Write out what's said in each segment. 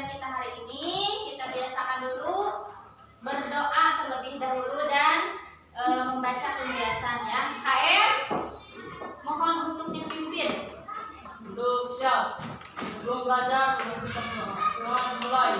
pelajaran kita hari ini, kita biasakan dulu berdoa terlebih dahulu dan membaca pembiasan ya. HM, mohon untuk dipimpin. Untuk siap. Sebelum belajar, kita mulai.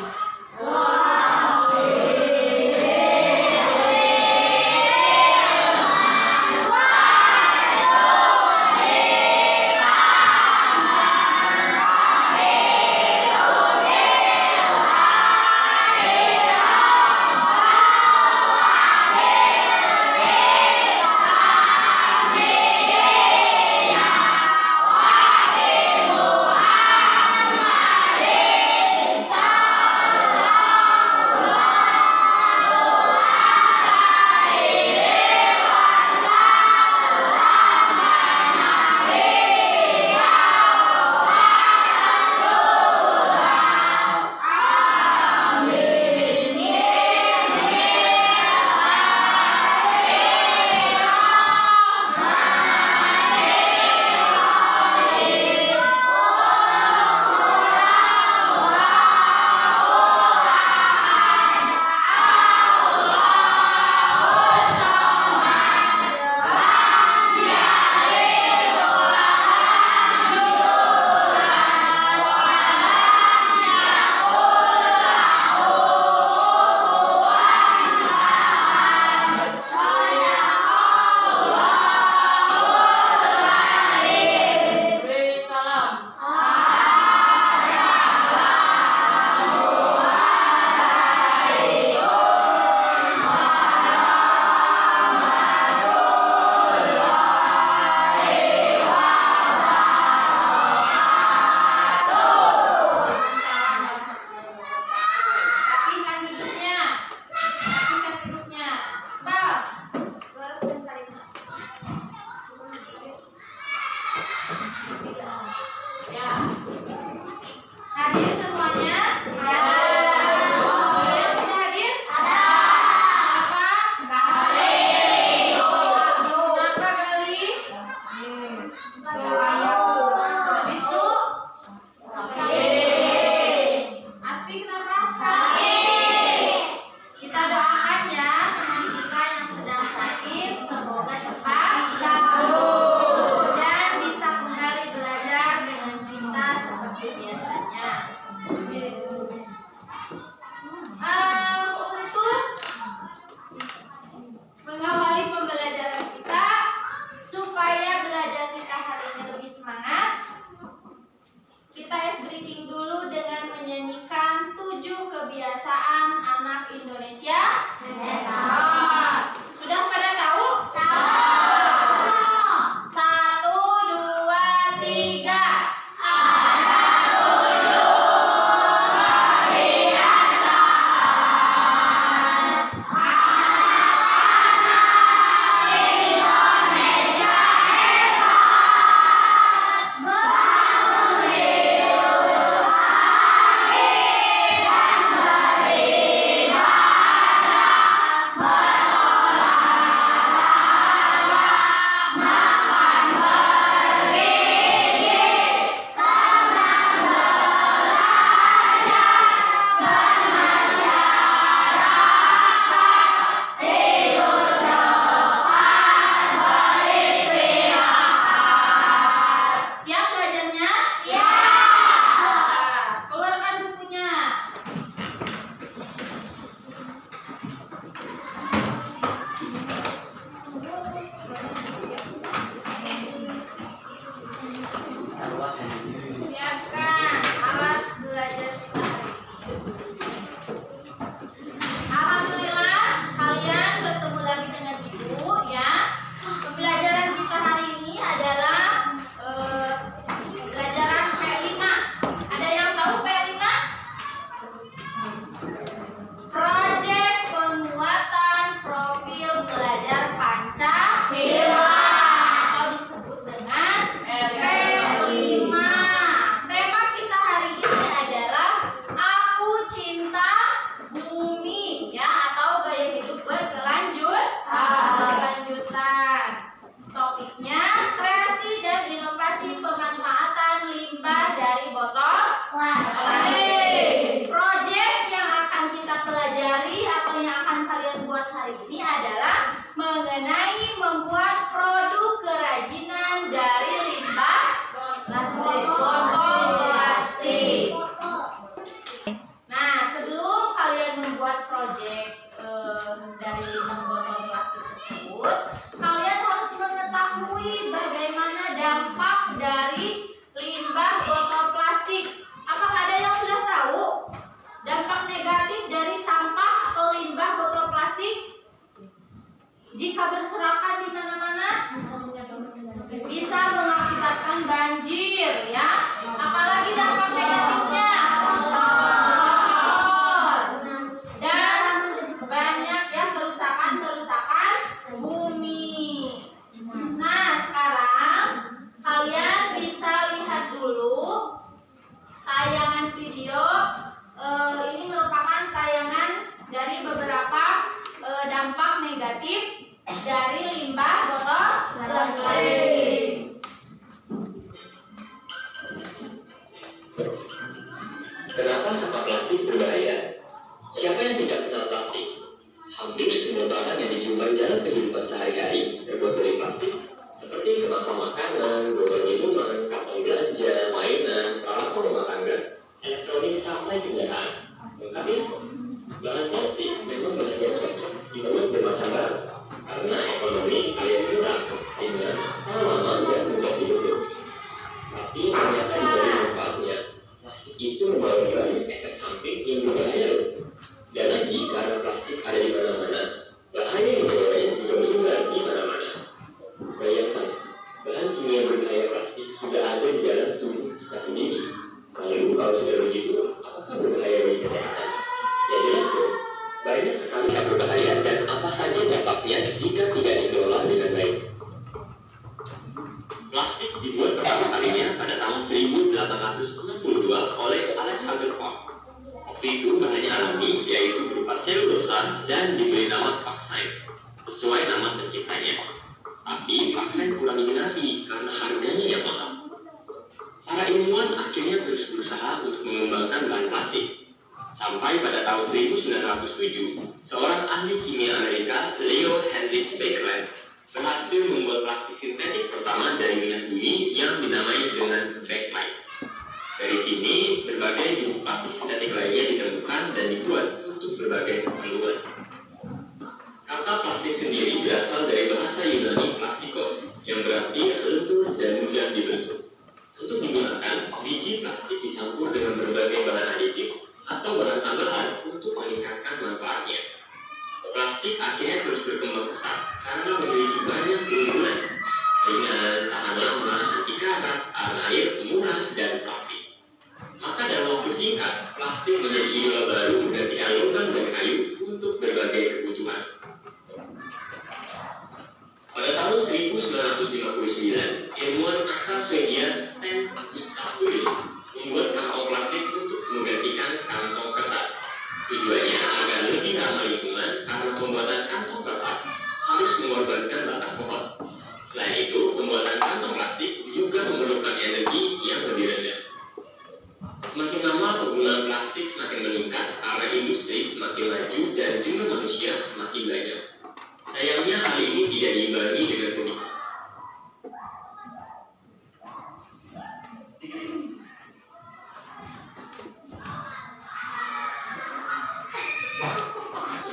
jika berserakan di mana-mana bisa mengakibatkan banjir, ya. Apalagi dampak negatifnya, longsor dan banyak yang kerusakan bumi. Nah, sekarang kalian bisa lihat dulu tayangan video. Ini merupakan tayangan dari beberapa dampak negatif dari limbah botol plastik. Kenapa sampah plastik berbahaya? Siapa yang tidak kenal plastik? Hampir semua barang yang dijumpai dalam kehidupan sehari-hari terbuat dari plastik, seperti kemasan makanan, botol minuman, kantong belanja, mainan, peralatan rumah tangga, elektronik sampai kendaraan. Lengkap ya? Bahan plastik memang bahannya cocok dibuat bermacam barang karena ekonomi alias murah, ringan, lama dan mudah dibentuk. Tapi ternyata di balik manfaatnya, plastik itu membawa banyak efek samping yang berbahaya loh. Dan lagi karena plastik ada di mana-mana, bahaya yang dibawanya juga menyebar di mana-mana. Bayangkan, bahan kimia berbahaya plastik sudah ada di dalam tubuh kita sendiri. Lalu kalau sudah begitu, apakah berbahaya bagi kesehatan? Ya jelas dong, banyak sekali yang berbahaya dan apa saja dampaknya jika tidak dikelola dengan baik. Plastik dibuat pertama kalinya pada tahun 1862 oleh Alexander Pope. Waktu itu bahannya alami, yaitu berupa selulosa dan diberi nama paksain sesuai nama penciptanya. Tapi paksain kurang diminati karena harganya yang mahal. Para ilmuwan akhirnya terus berusaha untuk mengembangkan bahan plastik. Sampai pada tahun 1907, seorang ahli kimia Amerika, Leo Henry Baekeland, berhasil membuat plastik sintetik pertama dari minyak bumi yang dinamai dengan bakelite. Dari sini, berbagai jenis plastik sintetik lainnya ditemukan dan dibuat untuk berbagai keperluan. Kata plastik sendiri berasal dari bahasa Yunani plastikos, yang berarti lentur dan mudah dibentuk. Untuk digunakan, biji plastik dicampur dengan berbagai bahan aditif atau bahan tambahan untuk meningkatkan manfaatnya. Plastik akhirnya terus berkembang pesat karena memiliki banyak keunggulan, ringan, tahan lama, anti karat, tahan air, murah, dan praktis. Maka dalam waktu singkat, plastik menjadi idola baru menggantikan logam dan kayu untuk berbagai kebutuhan. Pada tahun 1959, ilmuwan asal Swedia Sten Gustafsson membuat kantong plastik untuk menggantikan kantong kertas. Tujuannya agar lebih ramah lingkungan karena pembuatan kantong kertas harus mengorbankan batang pohon. Selain itu, pembuatan kantong plastik juga memerlukan energi yang lebih rendah. Semakin lama penggunaan plastik semakin meningkat karena industri semakin maju dan jumlah manusia semakin banyak. Sayangnya hal ini tidak diimbangi dengan pemikiran.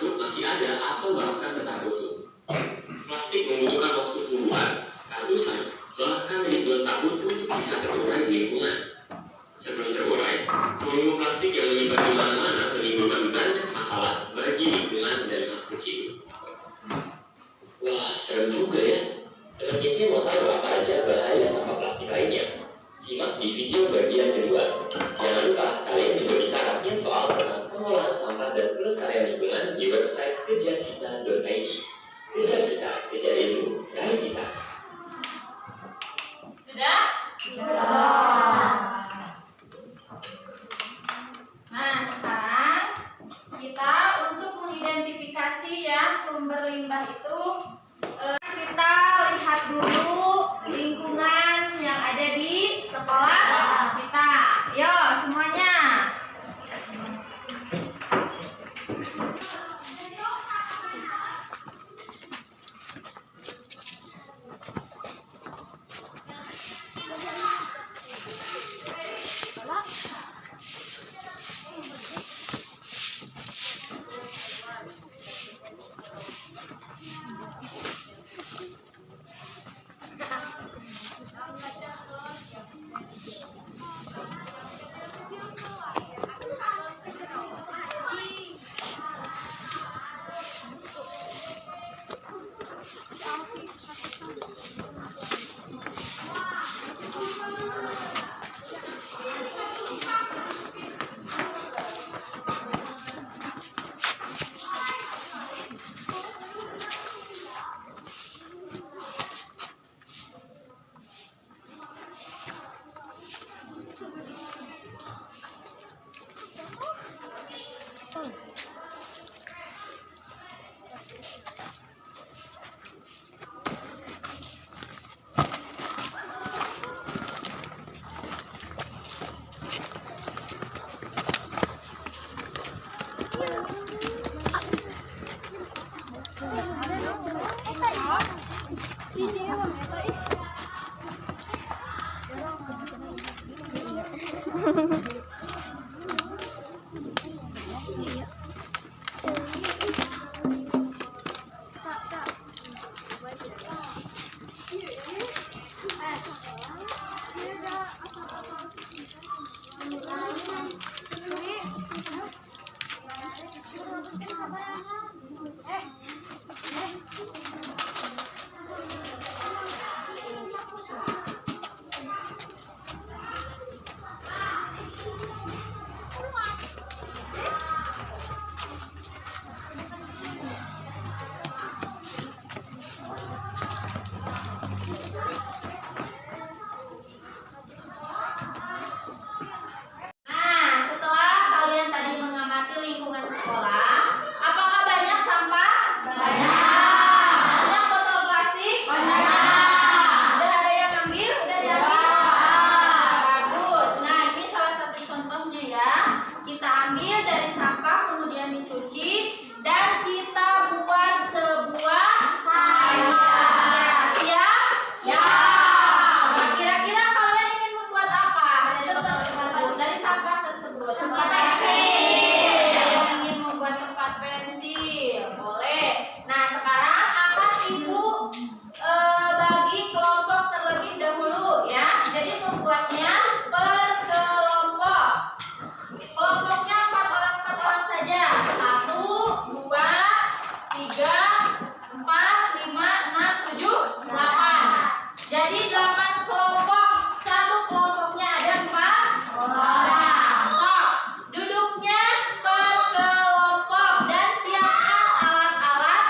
Masih ada atau bahkan tetap utuh. Plastik membutuhkan waktu puluhan, ratusan, bahkan ribuan tahun untuk bisa terurai di lingkungan. Sebelum terurai, volume plastik yang menyebar di mana-mana menimbulkan banyak masalah bagi lingkungan dan makhluk hidup. Wah, serem juga ya. Dan kita mau tahu apa aja bahaya sampah plastik lainnya. Simak di video bagian kedua. Jangan lupa kalian juga bisa update soal tentang pengolahan sampah dan pelestarian lingkungan di website kejarcita.id. Kejar Cita, kejar ilmu, raih cita. Sudah? Nah, sekarang kita untuk mengidentifikasi ya sumber limbah itu, kita lihat dulu lingkungan yang ada di sekolah kita. Yo, semuanya. Nah, setelah kalian tadi mengamati lingkungan sekolah, apakah banyak sampah? Banyak botol plastik? Udah ada yang ambil? Udah diambil? Bagus. Nah, ini salah satu contohnya ya. Kita ambil dari sampah, kemudian dicuci, dan kita buat sebuah karya. Siap? Nah, kira-kira kalian ingin membuat apa dari botol tersebut, dari sampah tersebut? Ada yang ingin membuat tempat pensil? Boleh. Nah, sekarang akan Ibu bagi kelompok terlebih dahulu ya. Jadi membuatnya per kelompok. Kelompoknya 4 orang saja. 1, 2, 3, 4, 5, 6, 7, 8. Jadi 8 kelompok. Satu kelompoknya ada 4 orang. Sok, duduknya per kelompok dan siapkan alat-alat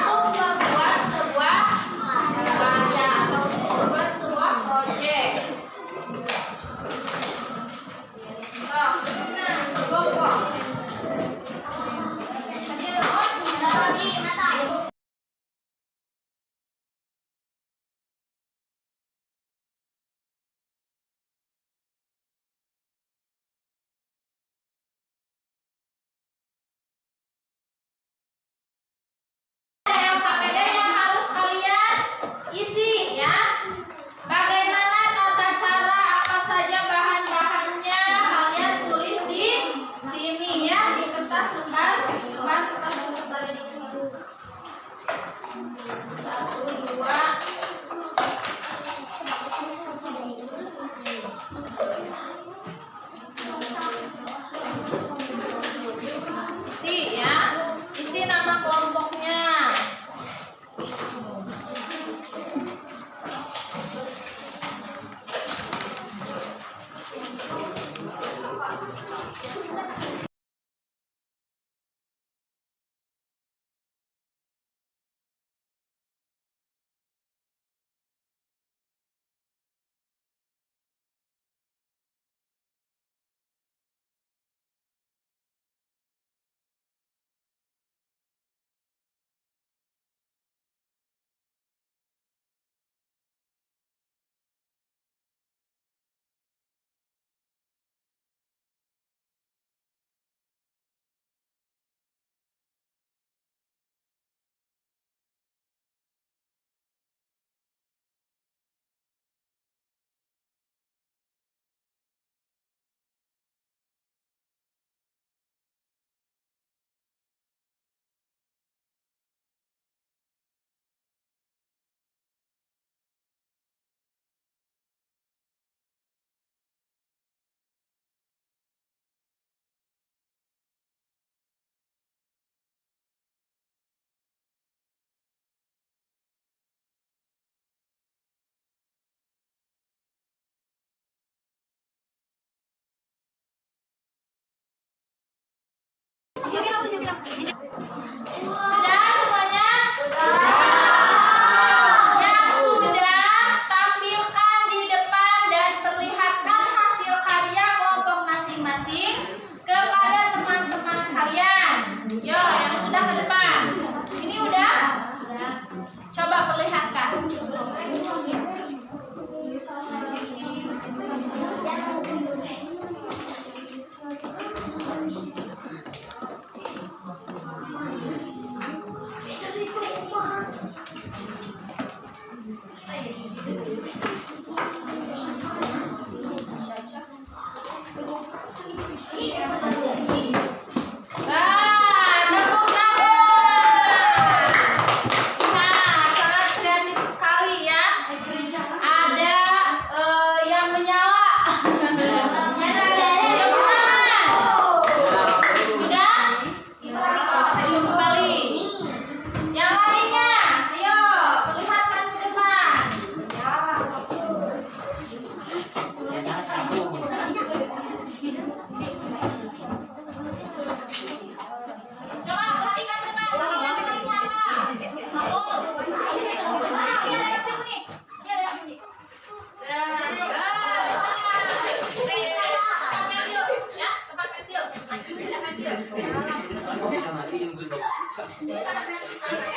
untuk membuat sebuah karya atau untuk membuat sebuah proyek. Sok, duduknya kelompok. Ambil hot. Ada yang KPD yang harus kalian isi ya. Bagaimana tata cara, apa saja bahan-bahannya, kalian tulis di sini ya, di kertas lembar kertas seperti ini. 1, 2. Isi ya, isi nama kelompoknya. Sudah semuanya? Yang sudah, tampilkan di depan dan perlihatkan hasil karya kelompok masing-masing kepada teman-teman kalian. Yo, yang sudah ke depan. Ini udah? Coba perlihatkan.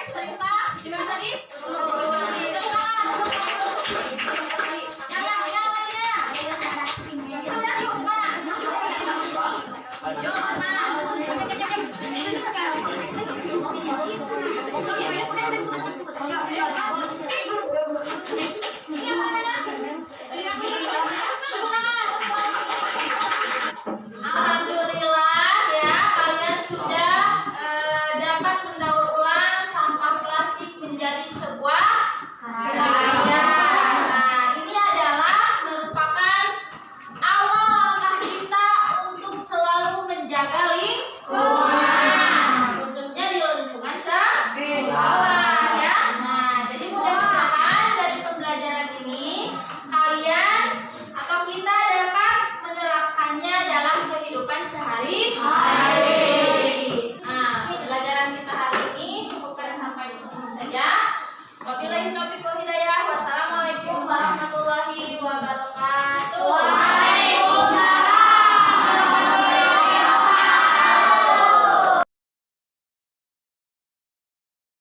Cerita, gimana tadi?